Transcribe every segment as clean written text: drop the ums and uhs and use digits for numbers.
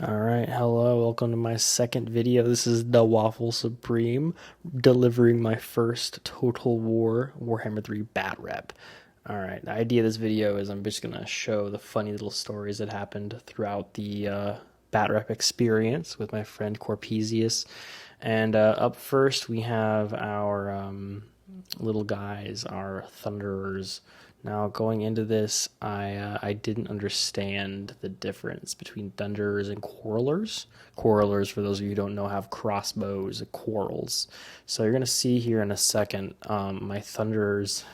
Alright, hello, welcome to my second video. This is the Waffle Supreme, delivering my first Total War Warhammer 3 BatRep. Alright, the idea of this video is I'm just going to show the funny little stories that happened throughout the BatRep experience with my friend Corpesius. And up first we have our little guys, our Thunderers. Now, going into this, I didn't understand the difference between Thunderers and Quarrelers. Quarrelers, for those of you who don't know, have crossbows, quarrels. So you're going to see here in a second, my Thunderers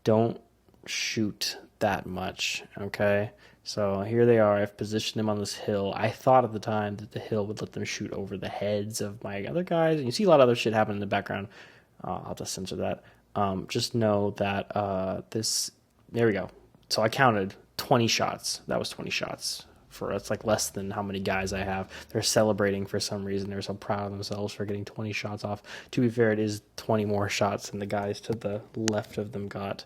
don't shoot that much, okay? So here they are. I've positioned them on this hill. I thought at the time that the hill would let them shoot over the heads of my other guys. And you see a lot of other shit happen in the background. I'll have to censor that. Just know that there we go. So I counted 20 shots. That was 20 shots. It's like less than how many guys I have. They're celebrating for some reason. They're so proud of themselves for getting 20 shots off. To be fair, it is 20 more shots than the guys to the left of them got.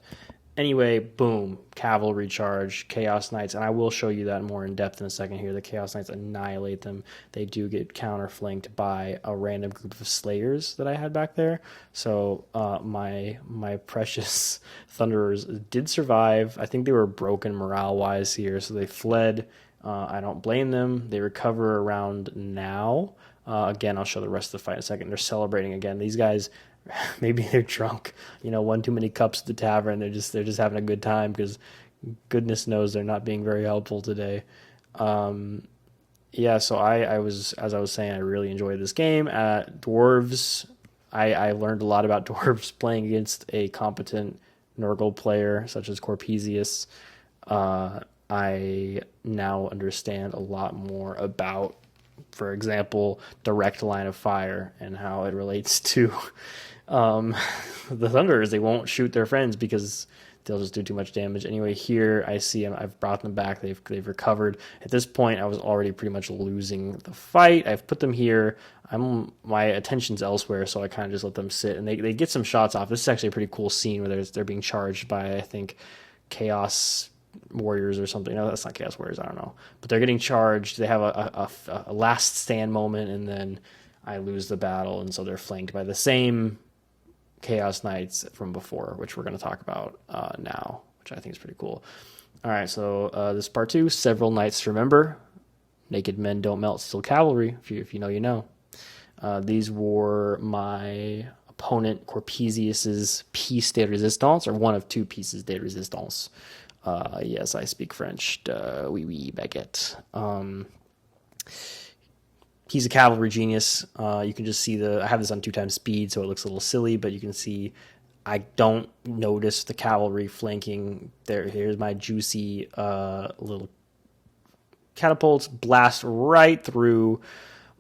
Anyway, boom, cavalry charge, Chaos Knights, and I will show you that more in depth in a second here. The Chaos Knights annihilate them. They do get counterflanked by a random group of Slayers that I had back there. So my precious Thunderers did survive. I think they were broken morale-wise here, so they fled. I don't blame them. They recover around now. Again, I'll show the rest of the fight in a second. They're celebrating again. These guys, maybe they're drunk, one too many cups at the tavern. They're just having a good time because goodness knows they're not being very helpful today. Yeah, so I was, as I was saying, I really enjoyed this game. Dwarves, I learned a lot about dwarves playing against a competent Nurgle player such as Corpesius. I now understand a lot more about, for example, direct line of fire and how it relates to the Thunderers. They won't shoot their friends because they'll just do too much damage. Anyway, here I see them. I've brought them back. They've recovered. At this point, I was already pretty much losing the fight. I've put them here. My attention's elsewhere, so I kind of just let them sit, and they get some shots off. This is actually a pretty cool scene where they're being charged by, I think, Chaos Warriors or something. No, that's not Chaos Warriors. I don't know, but they're getting charged. They have a last stand moment, and then I lose the battle, and so they're flanked by the same Chaos Knights from before, which we're going to talk about now, which I think is pretty cool. All right, so this is part two. Several knights to remember. Naked men don't melt steel cavalry. If you know, you know. These were my opponent Corpesius's piece de résistance, or one of two pieces de résistance. Yes, I speak French. Oui, oui, baguette. He's a cavalry genius. You can just see I have this on 2x speed, so it looks a little silly, but you can see I don't notice the cavalry flanking. Here's my juicy little catapults, blast right through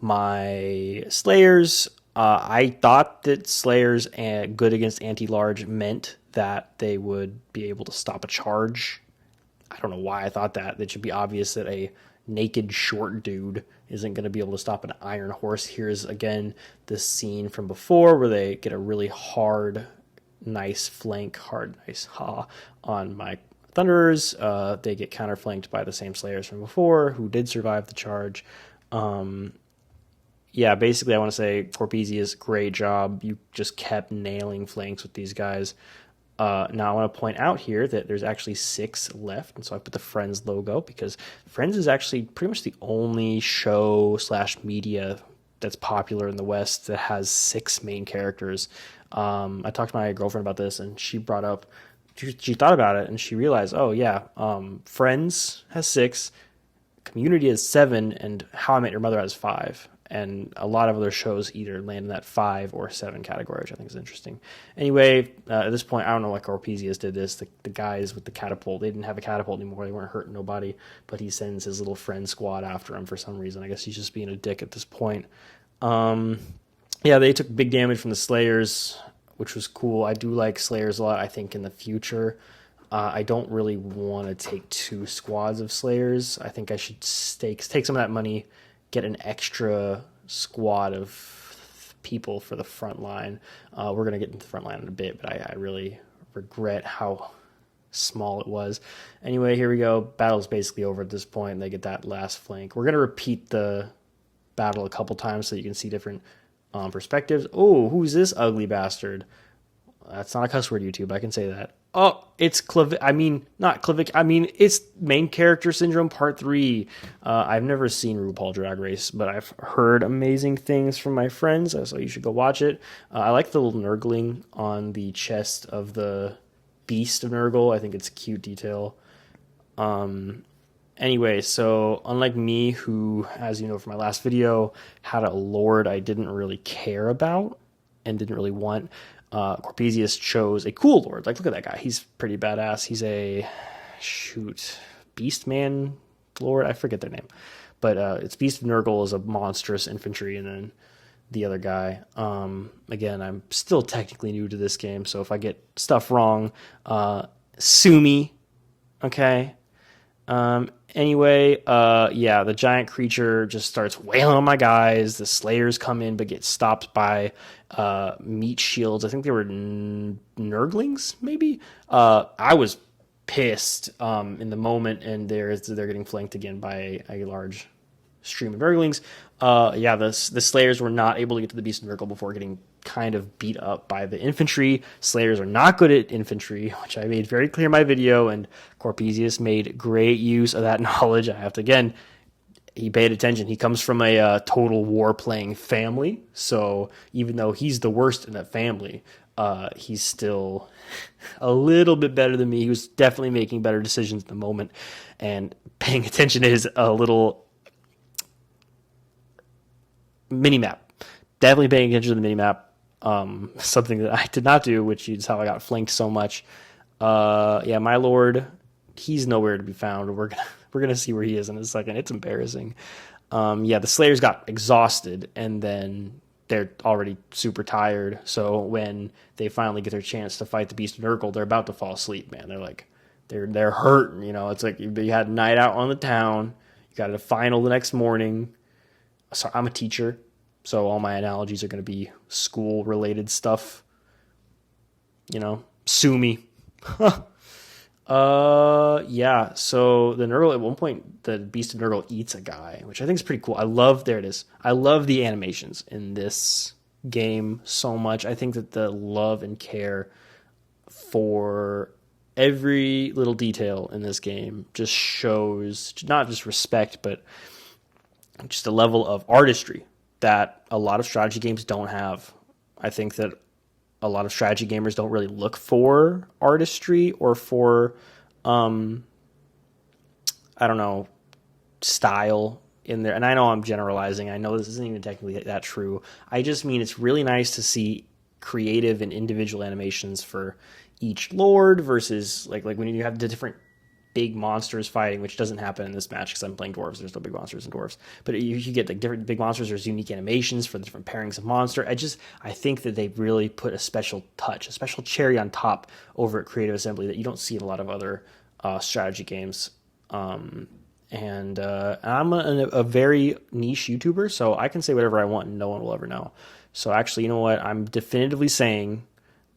my Slayers. I thought that Slayers good against anti-large meant that they would be able to stop a charge. I don't know why I thought that. It should be obvious that a naked short dude isn't going to be able to stop an iron horse. Here's again this scene from before where they get a really hard, nice flank, on my Thunderers. They get counterflanked by the same Slayers from before who did survive the charge. Yeah, basically I want to say Corpesius, great job. You just kept nailing flanks with these guys. Now I want to point out here that there's actually 6 left, and so I put the Friends logo because Friends is actually pretty much the only show / media that's popular in the West that has 6 main characters. I talked to my girlfriend about this, and she brought up, she thought about it, and she realized, oh yeah, Friends has 6, Community has 7, and How I Met Your Mother has 5. And a lot of other shows either land in that 5 or 7 category, which I think is interesting. Anyway, at this point, I don't know why Corpesius did this. The guys with the catapult, they didn't have a catapult anymore. They weren't hurting nobody, but he sends his little friend squad after him for some reason. I guess he's just being a dick at this point. Yeah, they took big damage from the Slayers, which was cool. I do like Slayers a lot, I think, in the future. I don't really want to take 2 squads of Slayers. I think I should take some of that money, get an extra squad of people for the front line. We're going to get into the front line in a bit, but I really regret how small it was. Anyway, here we go. Battle's basically over at this point, and they get that last flank. We're going to repeat the battle a couple times so you can see different perspectives. Oh, who's this ugly bastard? That's not a cuss word, YouTube. I can say that. Oh, it's not Clivic. It's main character syndrome part 3. I've never seen RuPaul Drag Race, but I've heard amazing things from my friends, so you should go watch it. I like the little Nurgling on the chest of the beast of Nurgle. I think it's a cute detail. Anyway, so unlike me, who, as you know from my last video, had a lord I didn't really care about and didn't really want, Corpesius chose a cool lord. Like, look at that guy. He's pretty badass. He's a, Beastman lord. I forget their name. But it's Beast of Nurgle is a monstrous infantry, and then the other guy. Again, I'm still technically new to this game, so if I get stuff wrong, sue me. Okay? Anyway, yeah, the giant creature just starts wailing on my guys. The Slayers come in, but get stopped by meat shields. I think they were Nurglings, maybe. I was pissed in the moment, and they're getting flanked again by a large stream of Nurglings. Yeah, the Slayers were not able to get to the Beast of Nurgle before getting kind of beat up by the infantry. Slayers are not good at infantry, which I made very clear in my video, and Corpesius made great use of that knowledge. I have to, again, he paid attention. He comes from a Total War playing family, so even though he's the worst in that family, he's still a little bit better than me. He was definitely making better decisions at the moment, and paying attention to his little mini-map. Definitely paying attention to the mini-map. Something that I did not do, which is how I got flanked so much. Yeah, my lord, he's nowhere to be found. We're gonna see where he is in a second. It's embarrassing. Yeah, the Slayers got exhausted, and then they're already super tired. So when they finally get their chance to fight the Beast of Nurgle, they're about to fall asleep. Man, they're like, they're hurting. You know, it's like you had a night out on the town. You got a final the next morning. So I'm a teacher, so all my analogies are going to be school-related stuff. You know, sue me. Yeah, so the Nurgle, at one point, the Beast of Nurgle eats a guy, which I think is pretty cool. There it is. I love the animations in this game so much. I think that the love and care for every little detail in this game just shows not just respect, but just a level of artistry that a lot of strategy games don't have. I think that a lot of strategy gamers don't really look for artistry or for, I don't know, style in there. And I know I'm generalizing. I know this isn't even technically that true. I just mean it's really nice to see creative and individual animations for each lord versus like when you have the different big monsters fighting, which doesn't happen in this match because I'm playing dwarves. There's no big monsters in dwarves, but you get like different big monsters. There's unique animations for the different pairings of monster. I think that they really put a special touch, a special cherry on top over at Creative Assembly that you don't see in a lot of other strategy games. And I'm a very niche YouTuber, so I can say whatever I want and no one will ever know. So actually, you know what? I'm definitively saying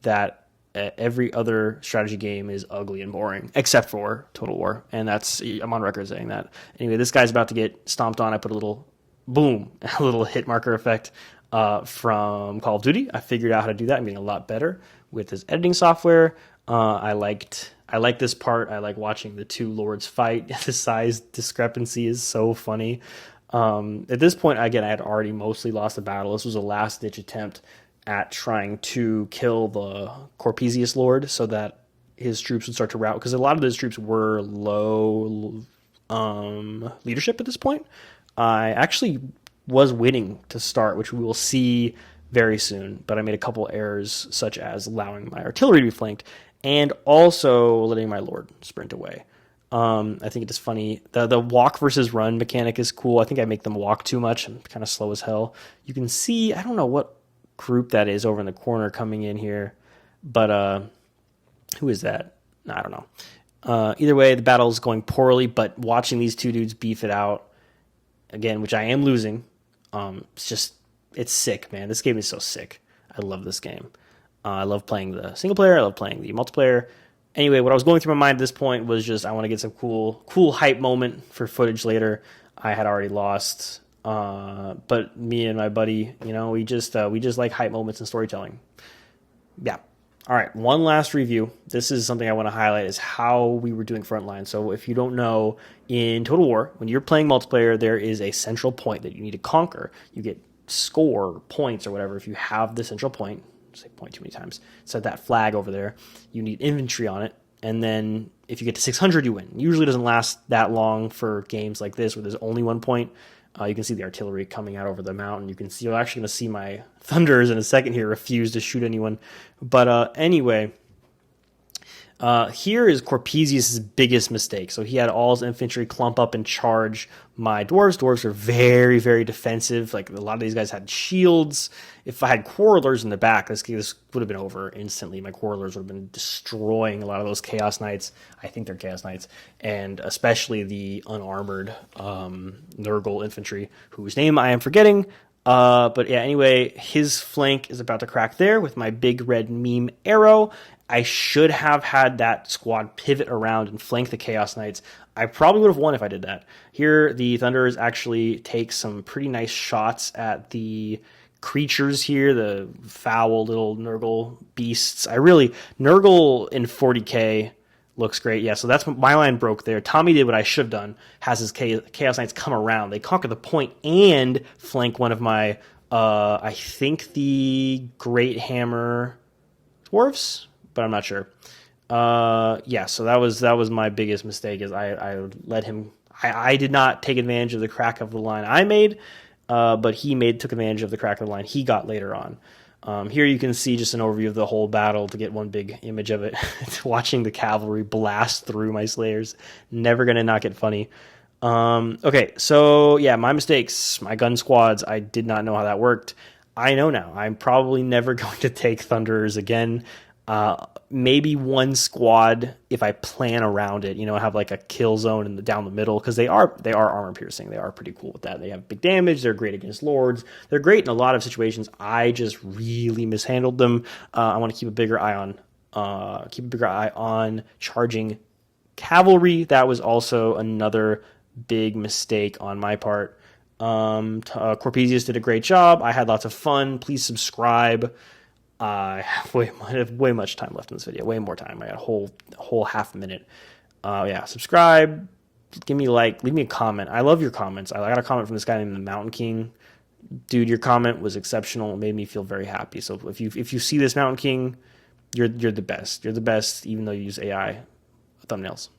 that every other strategy game is ugly and boring, except for Total War. And I'm on record saying that. Anyway, this guy's about to get stomped on. I put a little boom, a little hit marker effect from Call of Duty. I figured out how to do that. I'm getting a lot better with this editing software. I like this part. I like watching the two lords fight. The size discrepancy is so funny. At this point, again, I had already mostly lost the battle. This was a last-ditch attempt at trying to kill the Corpesius Lord so that his troops would start to rout, because a lot of those troops were low leadership at this point. I actually was winning to start, which we will see very soon, but I made a couple errors, such as allowing my artillery to be flanked and also letting my Lord sprint away. I think it is funny. The walk versus run mechanic is cool. I think I make them walk too much. I'm kind of slow as hell. You can see, I don't know what group that is over in the corner coming in here, but who is that? I don't know. Either way, the battle is going poorly, but watching these two dudes beef it out again, which I am losing, it's sick, man. This game is so sick. I love this game. I love playing the single player. I love playing the multiplayer. Anyway, what I was going through my mind at this point was just I want to get some cool hype moment for footage later. I had already lost, but me and my buddy, we just like hype moments and storytelling. Yeah. All right, one last review. This is something I want to highlight is how we were doing frontline. So if you don't know, in Total War, when you're playing multiplayer, there is a central point that you need to conquer. You get score points or whatever if you have the central point. Say point too many times. Set that flag over there. You need infantry on it. And then if you get to 600, you win. Usually doesn't last that long for games like this where there's only one point. You can see the artillery coming out over the mountain. You can see, you're actually going to see my Thunders in a second here refuse to shoot anyone. But anyway, here is Corpesius' biggest mistake. So he had all his infantry clump up and charge my dwarves. Dwarves are very, very defensive. Like a lot of these guys had shields. If I had quarrelers in the back, this would have been over instantly. My quarrelers would have been destroying a lot of those Chaos Knights. I think they're Chaos Knights. And especially the unarmored Nurgle infantry, whose name I am forgetting. But yeah, anyway, his flank is about to crack there with my big red meme arrow. I should have had that squad pivot around and flank the Chaos Knights. I probably would have won if I did that. Here, the Thunderers actually take some pretty nice shots at the creatures here, the foul little Nurgle beasts. Nurgle in 40k looks great. Yeah, so that's what my line broke there. Tommy did what I should have done, has his Chaos Knights come around. They conquer the point and flank one of my, I think the Great Hammer Dwarves, but I'm not sure. Yeah, so that was my biggest mistake is I let him. I did not take advantage of the crack of the line I made, but he took advantage of the crack of the line he got later on. Here you can see just an overview of the whole battle to get one big image of it. Watching the cavalry blast through my slayers, never gonna not get funny. Okay, so yeah, my mistakes, my gun squads. I did not know how that worked. I know now. I'm probably never going to take Thunderers again. Maybe one squad if I plan around it, have like a kill zone down the middle, because they are armor piercing. They are pretty cool with that. They have big damage. They're great against lords. They're great in a lot of situations. I just really mishandled them. I want to keep a bigger eye on charging cavalry. That was also another big mistake on my part. Corpesius did a great job. I had lots of fun. Please subscribe. I have way much time left in this video. Way more time. I got a whole half a minute. Yeah, subscribe. Give me a like. Leave me a comment. I love your comments. I got a comment from this guy named the Mountain King. Dude, your comment was exceptional. It made me feel very happy. So if you see this Mountain King, you're the best. You're the best, even though you use AI thumbnails.